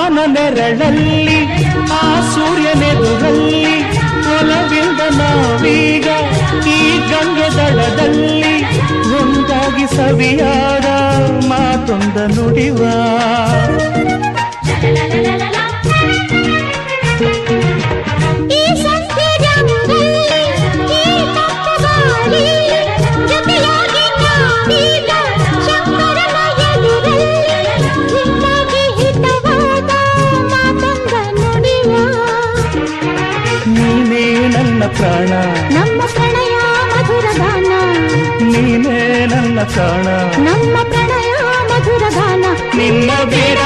ಬಾನ ನೆರಳಲ್ಲಿ ಆ ಸೂರ್ಯನೆದುರಲ್ಲಿ ಒಲವಿಂದ ನಾವೀಗ ಈ ಗಂಗೆ ದಡದಲ್ಲಿ ಒಂದಾಗಿ ಸವಿಯಾದ ಮಾತೊಂದ ನುಡಿವ ನೀನೇ ನನ್ನ ಪ್ರಾಣ ನಮ್ಮ ಪ್ರಣಯ ಮಧುರ ಗಾನ ನೀನೇ ನನ್ನ ಪ್ರಾಣ ನಮ್ಮ ಪ್ರಣಯ ಮಧುರ ಗಾನ ನಿನ್ನ ಬೇಡ